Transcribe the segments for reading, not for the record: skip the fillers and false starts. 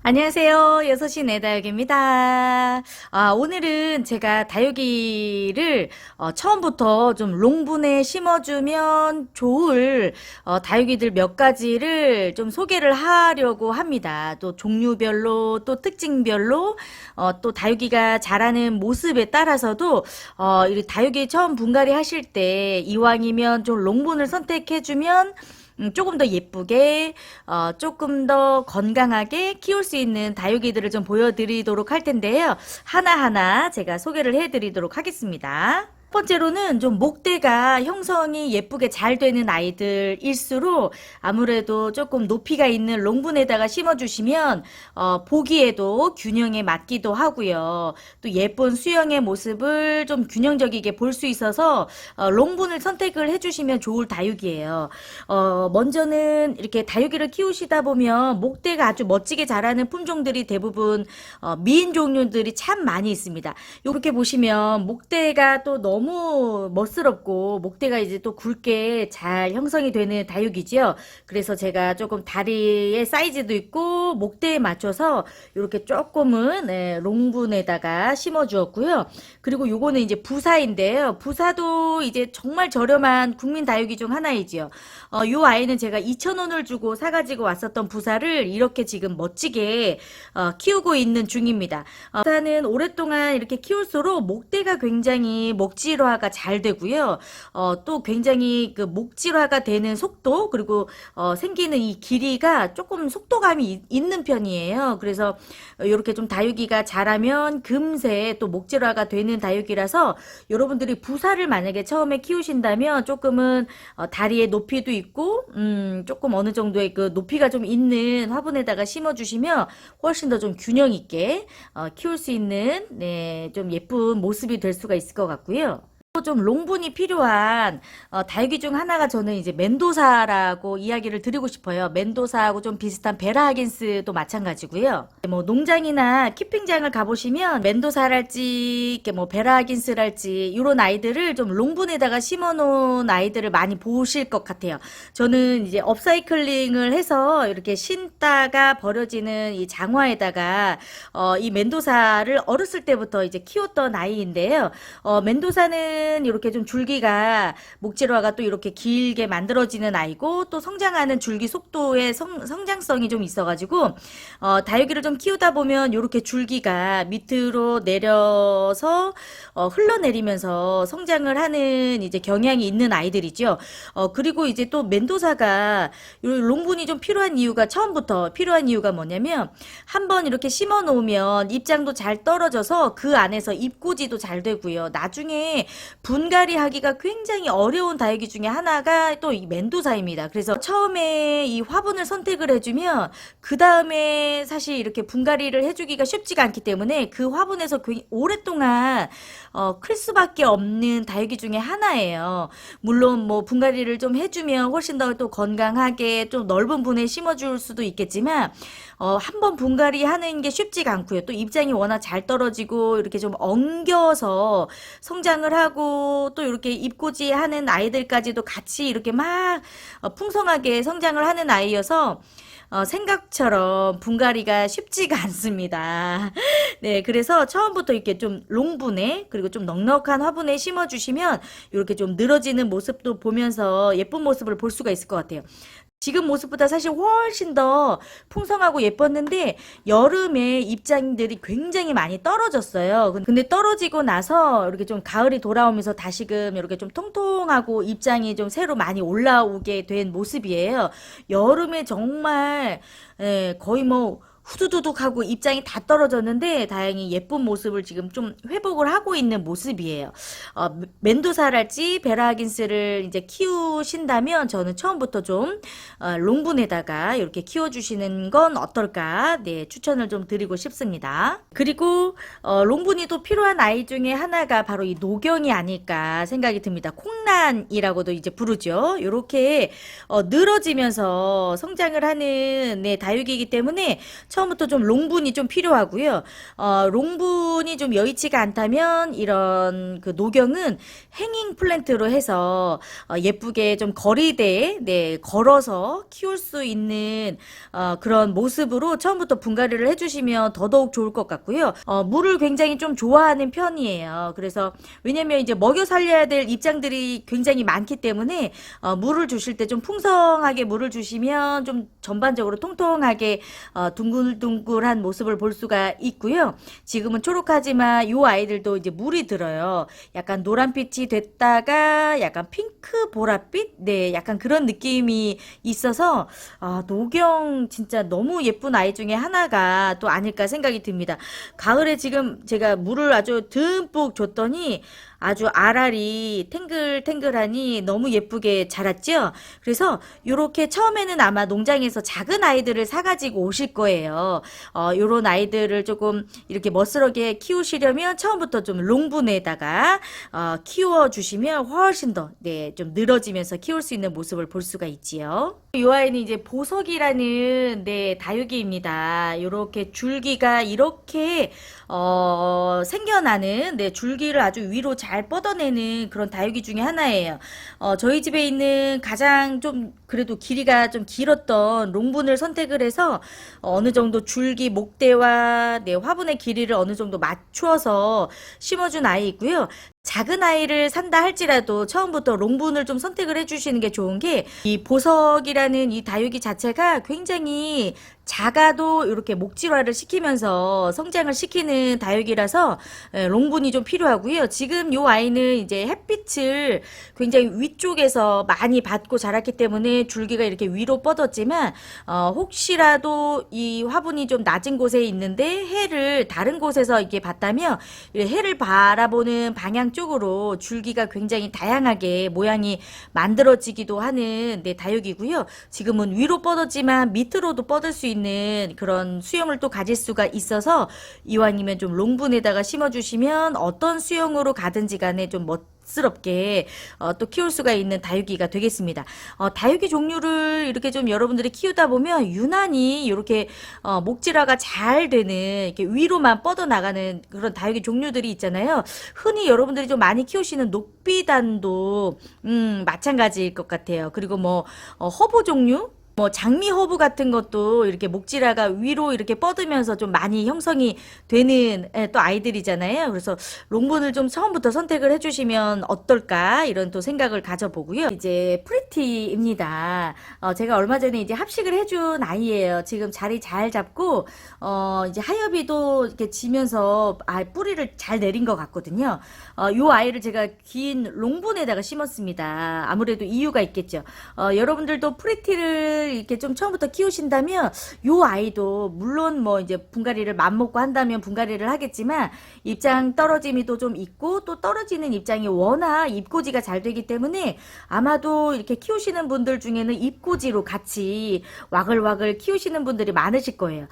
안녕하세요. 6시 내 다육입니다. 오늘은 제가 다육이를 처음부터 좀 롱분에 심어주면 좋을 다육이들 몇 가지를 좀 소개를 하려고 합니다. 또 종류별로 또 특징별로 또 다육이가 자라는 모습에 따라서도 이 다육이 처음 분갈이 하실 때 이왕이면 좀 롱분을 선택해주면 조금 더 예쁘게, 조금 더 건강하게 키울 수 있는 다육이들을 좀 보여드리도록 할 텐데요. 하나하나 제가 소개를 해드리도록 하겠습니다. 첫 번째로는 좀 목대가 형성이 예쁘게 잘 되는 아이들일수록 아무래도 조금 높이가 있는 롱분에다가 심어주시면 보기에도 균형에 맞기도 하고요. 또 예쁜 수영의 모습을 좀 균형적이게 볼 수 있어서 롱분을 선택을 해주시면 좋을 다육이에요. 먼저는 이렇게 다육이를 키우시다 보면 목대가 아주 멋지게 자라는 품종들이 대부분 미인 종류들이 참 많이 있습니다. 이렇게 보시면 목대가 또 너무 멋스럽고 목대가 이제 또 굵게 잘 형성이 되는 다육이지요. 그래서 제가 조금 다리의 사이즈도 있고 목대에 맞춰서 이렇게 조금은 롱분에다가 심어 주었고요. 그리고 요거는 이제 부사인데요. 부사도 이제 정말 저렴한 국민 다육이 중 하나이지요. 요 아이는 제가 2,000원을 주고 사가지고 왔었던 부사를 이렇게 지금 멋지게 키우고 있는 중입니다. 부사는 오랫동안 이렇게 키울수록 목대가 굉장히 목질화가 잘 되고요. 또 굉장히 그 목질화가 되는 속도 그리고 생기는 이 길이가 조금 속도감이 있는 편이에요. 그래서 이렇게 좀 다육이가 자라면 금세 또 목질화가 되는 다육이라서 여러분들이 부사를 만약에 처음에 키우신다면 조금은 다리의 높이도 있고 조금 어느 정도의 그 높이가 좀 있는 화분에다가 심어주시면 훨씬 더 좀 균형 있게 키울 수 있는 좀 예쁜 모습이 될 수가 있을 것 같고요. 좀 롱분이 필요한 다육이 중 하나가 저는 이제 멘도사라고 이야기를 드리고 싶어요. 멘도사하고 좀 비슷한 베라하긴스도 마찬가지고요. 뭐 농장이나 키핑장을 가보시면 멘도사랄지 이렇게 뭐 베라하긴스랄지 이런 아이들을 좀 롱분에다가 심어놓은 아이들을 많이 보실 것 같아요. 저는 이제 업사이클링을 해서 이렇게 신다가 버려지는 이 장화에다가 이 멘도사를 어렸을 때부터 이제 키웠던 아이인데요. 멘도사는 이렇게 좀 줄기가 목질화가 또 이렇게 길게 만들어지는 아이고 또 성장하는 줄기 속도의 성장성이 좀 있어가지고 다육이를 좀 키우다 보면 이렇게 줄기가 밑으로 내려서 흘러내리면서 성장을 하는 이제 경향이 있는 아이들이죠. 그리고 이제 또 멘도사가 롱분이 좀 필요한 이유가 처음부터 필요한 이유가 뭐냐면 한번 이렇게 심어 놓으면 입장도 잘 떨어져서 그 안에서 잎꽂이도 잘 되고요. 나중에 분갈이 하기가 굉장히 어려운 다육이 중에 하나가 또 이 멘도사입니다. 그래서 처음에 이 화분을 선택을 해주면 그 다음에 사실 이렇게 분갈이를 해주기가 쉽지가 않기 때문에 그 화분에서 오랫동안 클 수밖에 없는 다육이 중에 하나예요. 물론 뭐 분갈이를 좀 해주면 훨씬 더 또 건강하게 좀 넓은 분에 심어줄 수도 있겠지만 한번 분갈이 하는 게 쉽지가 않고요. 또 입장이 워낙 잘 떨어지고 이렇게 좀 엉겨서 성장을 하고 또 이렇게 잎꽂이 하는 아이들까지도 같이 이렇게 막 풍성하게 성장을 하는 아이여서 생각처럼 분갈이가 쉽지가 않습니다. 네, 그래서 처음부터 이렇게 좀 롱분에 그리고 좀 넉넉한 화분에 심어주시면 이렇게 좀 늘어지는 모습도 보면서 예쁜 모습을 볼 수가 있을 것 같아요. 지금 모습보다 사실 훨씬 더 풍성하고 예뻤는데 여름에 입장들이 굉장히 많이 떨어졌어요. 근데 떨어지고 나서 이렇게 좀 가을이 돌아오면서 다시금 이렇게 좀 통통하고 입장이 좀 새로 많이 올라오게 된 모습이에요. 여름에 정말 거의 뭐 후두두둑하고 입장이 다 떨어졌는데 다행히 예쁜 모습을 지금 좀 회복을 하고 있는 모습이에요. 멘도사랄지 베라하긴스를 이제 키우신다면 저는 처음부터 좀 롱분에다가 이렇게 키워주시는 건 어떨까? 네, 추천을 좀 드리고 싶습니다. 그리고 롱분이 또 필요한 아이 중에 하나가 바로 이 노경이 아닐까 생각이 듭니다. 콩란이라고도 이제 부르죠. 이렇게 늘어지면서 성장을 하는 다육이기 때문에 처음부터 좀 롱분이 좀 필요하고요. 롱분이 좀 여의치가 않다면 이런 그 녹경은 행잉 플랜트로 해서 예쁘게 좀 거리대에 네, 걸어서 키울 수 있는 그런 모습으로 처음부터 분갈이를 해주시면 더더욱 좋을 것 같고요. 물을 굉장히 좀 좋아하는 편이에요. 그래서 왜냐면 이제 먹여 살려야 될 입장들이 굉장히 많기 때문에 물을 주실 때 좀 풍성하게 물을 주시면 좀 전반적으로 통통하게 둥글둥글한 모습을 볼 수가 있고요. 지금은 초록하지만 요 아이들도 이제 물이 들어요. 약간 노란빛이 됐다가 약간 핑크 보랏빛? 네, 약간 그런 느낌이 있어서 녹경 진짜 너무 예쁜 아이 중에 하나가 또 아닐까 생각이 듭니다. 가을에 지금 제가 물을 아주 듬뿍 줬더니 아주 알알이 탱글탱글하니 너무 예쁘게 자랐죠. 그래서 요렇게 처음에는 아마 농장에서 작은 아이들을 사가지고 오실 거예요. 요런 아이들을 조금 이렇게 멋스럽게 키우시려면 처음부터 좀 롱분에다가 키워주시면 훨씬 더 네, 좀 늘어지면서 키울 수 있는 모습을 볼 수가 있지요. 이 아이는 이제 보석이라는 네, 다육이입니다. 요렇게 줄기가 이렇게 생겨나는 네, 줄기를 아주 위로 잘 뻗어내는 그런 다육이 중에 하나예요. 저희 집에 있는 가장 좀 그래도 길이가 좀 길었던 롱분을 선택을 해서 어느 정도 줄기 목대와 네, 화분의 길이를 어느 정도 맞추어서 심어준 아이이고요. 작은 아이를 산다 할지라도 처음부터 롱분을 좀 선택을 해주시는 게 좋은 게 이 보석이라는 이 다육이 자체가 굉장히 작아도 이렇게 목질화를 시키면서 성장을 시키는 다육이라서 롱분이 좀 필요하고요. 지금 요 아이는 이제 햇빛을 굉장히 위쪽에서 많이 받고 자랐기 때문에 줄기가 이렇게 위로 뻗었지만 혹시라도 이 화분이 좀 낮은 곳에 있는데 해를 다른 곳에서 이렇게 봤다면 해를 바라보는 방향 쪽으로 줄기가 굉장히 다양하게 모양이 만들어지기도 하는 네, 다육이고요. 지금은 위로 뻗었지만 밑으로도 뻗을 수 있는 그런 수영을 또 가질 수가 있어서 이왕이면 좀 롱분에다가 심어주시면 어떤 수영으로 가든지 간에 좀 멋스럽게 또 키울 수가 있는 다육이가 되겠습니다. 다육이 종류를 이렇게 좀 여러분들이 키우다 보면 유난히 이렇게 목질화가 잘 되는 이렇게 위로만 뻗어 나가는 그런 다육이 종류들이 있잖아요. 흔히 여러분들이 좀 많이 키우시는 녹비단도 마찬가지일 것 같아요. 그리고 뭐 허브 종류 뭐 장미 허브 같은 것도 이렇게 목질화가 위로 이렇게 뻗으면서 좀 많이 형성이 되는 또 아이들이잖아요. 그래서 롱본을 좀 처음부터 선택을 해주시면 어떨까 이런 또 생각을 가져보고요. 이제 프리티입니다. 제가 얼마 전에 이제 합식을 해준 아이예요. 지금 자리 잘 잡고 이제 하엽이도 이렇게 지면서 뿌리를 잘 내린 것 같거든요. 요 아이를 제가 긴 롱본에다가 심었습니다. 아무래도 이유가 있겠죠. 여러분들도 프리티를 이렇게 좀 처음부터 키우신다면 요 아이도 물론 뭐 이제 분갈이를 맘먹고 한다면 분갈이를 하겠지만 입장 떨어짐이 또 좀 있고 또 떨어지는 입장이 워낙 잎꽂이가 잘 되기 때문에 아마도 이렇게 키우시는 분들 중에는 잎꽂이로 같이 와글와글 키우시는 분들이 많으실 거예요.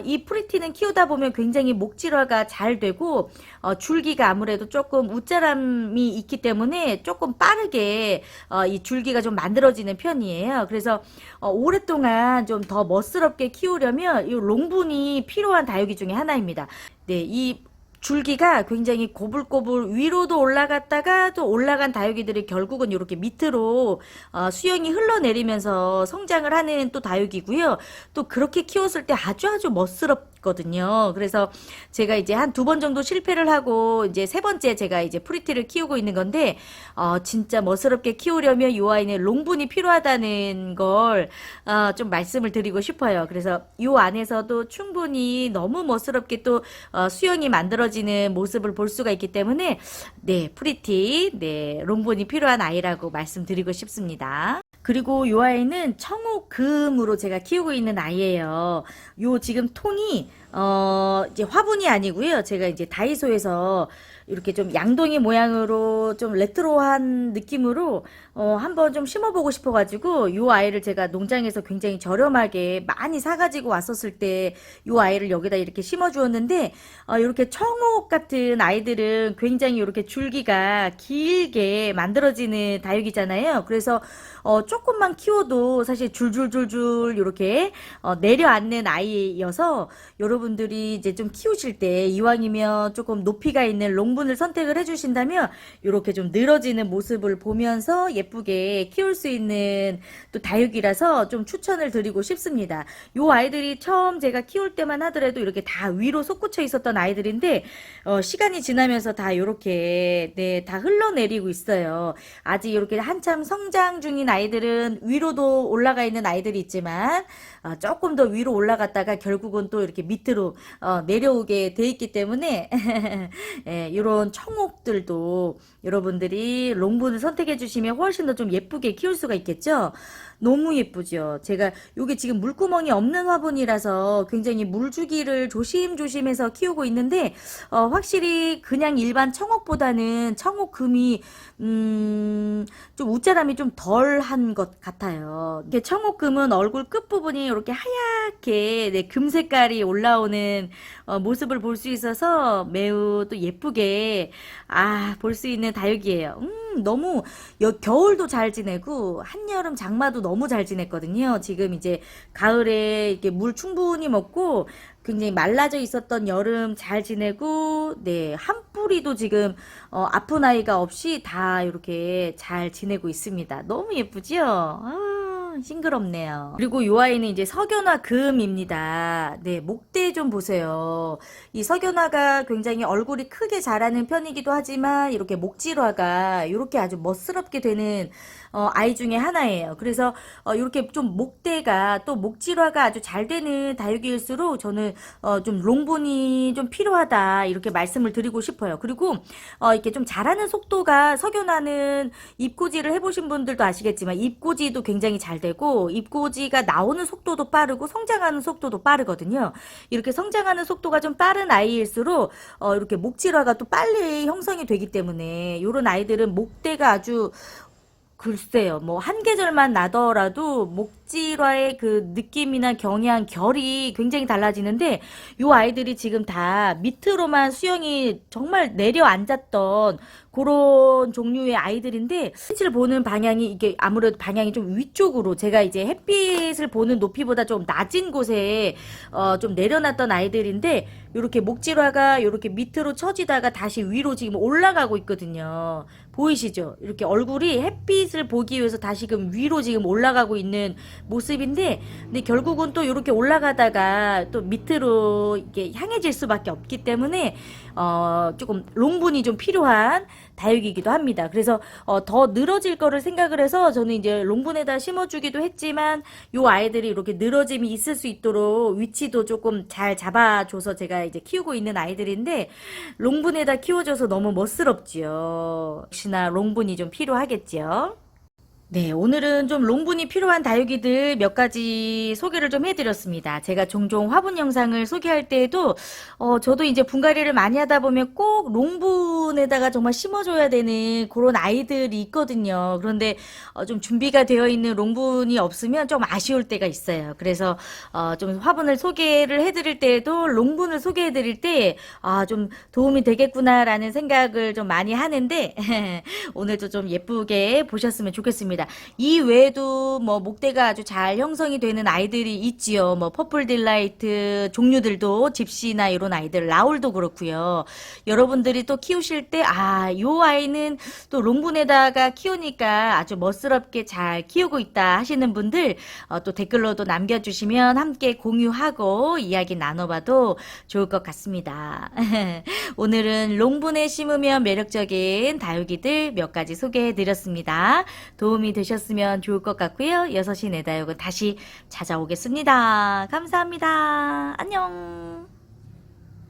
이 프리티는 키우다 보면 굉장히 목질화가 잘 되고 줄기가 아무래도 조금 웃자람이 있기 때문에 조금 빠르게 이 줄기가 좀 만들어지는 편이에요. 그래서 오랫동안 좀 더 멋스럽게 키우려면 이 롱분이 필요한 다육이 중에 하나입니다. 네, 이 줄기가 굉장히 고불고불 위로도 올라갔다가 또 올라간 다육이들이 결국은 이렇게 밑으로 수영이 흘러내리면서 성장을 하는 또 다육이고요. 또 그렇게 키웠을 때 아주 멋스럽거든요. 그래서 제가 이제 한 2번 정도 실패를 하고 이제 3번째 제가 이제 프리티를 키우고 있는 건데 진짜 멋스럽게 키우려면 이 아이는 롱분이 필요하다는 걸 좀 말씀을 드리고 싶어요. 그래서 이 안에서도 충분히 너무 멋스럽게 또 수영이 만들어지는 모습을 볼 수가 있기 때문에 네, 프리티, 네, 롱본이 필요한 아이라고 말씀드리고 싶습니다. 그리고 이 아이는 청옥금으로 제가 키우고 있는 아이예요. 요 지금 통이 이제 화분이 아니고요. 제가 이제 다이소에서 이렇게 좀 양동이 모양으로 좀 레트로한 느낌으로 한번 좀 심어보고 싶어가지고 요 아이를 제가 농장에서 굉장히 저렴하게 많이 사가지고 왔었을 때 요 아이를 여기다 이렇게 심어주었는데 이렇게 청옥 같은 아이들은 굉장히 이렇게 줄기가 길게 만들어지는 다육이잖아요. 그래서 조금만 키워도 사실 줄줄줄줄 이렇게 내려앉는 아이여서 여러분들이 이제 좀 키우실 때 이왕이면 조금 높이가 있는 롱분을 선택을 해주신다면 이렇게 좀 늘어지는 모습을 보면서 예쁘게 키울 수 있는 또 다육이라서 좀 추천을 드리고 싶습니다. 요 아이들이 처음 제가 키울 때만 하더라도 이렇게 다 위로 솟구쳐 있었던 아이들인데 시간이 지나면서 다 이렇게 네, 다 흘러내리고 있어요. 아직 이렇게 한참 성장 중인 아이들은 위로도 올라가 있는 아이들이 있지만 조금 더 위로 올라갔다가 결국은 또 이렇게 밑으로 내려오게 돼 있기 때문에 예, 이런 청옥들도 여러분들이 롱분을 선택해 주시면 훨씬 더 좀 예쁘게 키울 수가 있겠죠. 너무 예쁘죠. 제가 요게 지금 물구멍이 없는 화분이라서 굉장히 물주기를 조심조심해서 키우고 있는데 확실히 그냥 일반 청옥보다는 청옥금이 좀 웃자람이 좀 덜한 것 같아요. 이게 청옥금은 얼굴 끝부분이 이렇게 하얗게 네, 금 색깔이 올라오는 모습을 볼 수 있어서 매우 또 예쁘게 볼 수 있는 다육이에요. 너무 겨울도 잘 지내고 한여름 장마도 너무 잘 지냈거든요. 지금 이제 가을에 이렇게 물 충분히 먹고 굉장히 말라져 있었던 여름 잘 지내고 네, 한 뿌리도 지금 아픈 아이가 없이 다 이렇게 잘 지내고 있습니다. 너무 예쁘지요? 싱그럽네요. 그리고 이 아이는 이제 석연화 금입니다. 네, 목대 좀 보세요. 이 석연화가 굉장히 얼굴이 크게 자라는 편이기도 하지만 이렇게 목질화가 이렇게 아주 멋스럽게 되는 아이 중에 하나예요. 그래서 이렇게 좀 목대가 또 목질화가 아주 잘 되는 다육이일수록 저는 좀 롱분이 좀 필요하다 이렇게 말씀을 드리고 싶어요. 그리고 이렇게 좀 자라는 속도가 석연화는 잎꽂이를 해보신 분들도 아시겠지만 잎꽂이도 굉장히 잘 되고 잎꽂이가 나오는 속도도 빠르고 성장하는 속도도 빠르거든요. 이렇게 성장하는 속도가 좀 빠른 아이일수록 이렇게 목질화가 또 빨리 형성이 되기 때문에 이런 아이들은 목대가 아주 글쎄요, 뭐, 한 계절만 나더라도 목질화의 그 느낌이나 경향, 결이 굉장히 달라지는데, 요 아이들이 지금 다 밑으로만 수영이 정말 내려앉았던 그런 종류의 아이들인데, 햇빛을 보는 방향이, 이게 아무래도 방향이 좀 위쪽으로, 제가 이제 햇빛을 보는 높이보다 좀 낮은 곳에, 좀 내려놨던 아이들인데, 요렇게 목질화가 요렇게 밑으로 처지다가 다시 위로 지금 올라가고 있거든요. 보이시죠? 이렇게 얼굴이 햇빛을 보기 위해서 다시금 위로 지금 올라가고 있는 모습인데, 근데 결국은 또 이렇게 올라가다가 또 밑으로 이렇게 향해질 수밖에 없기 때문에, 조금 롱분이 좀 필요한 다육이기도 합니다. 그래서, 더 늘어질 거를 생각을 해서 저는 이제 롱분에다 심어주기도 했지만, 요 아이들이 이렇게 늘어짐이 있을 수 있도록 위치도 조금 잘 잡아줘서 제가 이제 키우고 있는 아이들인데, 롱분에다 키워줘서 너무 멋스럽지요. 역시나 롱분이 좀 필요하겠지요. 네, 오늘은 좀 롱분이 필요한 다육이들 몇 가지 소개를 좀 해드렸습니다. 제가 종종 화분 영상을 소개할 때에도, 저도 이제 분갈이를 많이 하다 보면 꼭 롱분에다가 정말 심어줘야 되는 그런 아이들이 있거든요. 그런데, 좀 준비가 되어 있는 롱분이 없으면 좀 아쉬울 때가 있어요. 그래서, 좀 화분을 소개를 해드릴 때에도 롱분을 소개해드릴 때, 좀 도움이 되겠구나라는 생각을 좀 많이 하는데, 오늘도 좀 예쁘게 보셨으면 좋겠습니다. 이 외에도 뭐 목대가 아주 잘 형성이 되는 아이들이 있지요. 뭐 퍼플 딜라이트 종류들도 집시나 이런 아이들 라울도 그렇고요. 여러분들이 또 키우실 때 요 아이는 또 롱분에다가 키우니까 아주 멋스럽게 잘 키우고 있다 하시는 분들 또 댓글로도 남겨주시면 함께 공유하고 이야기 나눠봐도 좋을 것 같습니다. 오늘은 롱분에 심으면 매력적인 다육이들 몇 가지 소개해드렸습니다. 도움이 되셨으면 좋을 것 같고요. 6시 내 다육은 다시 찾아오겠습니다. 감사합니다. 안녕.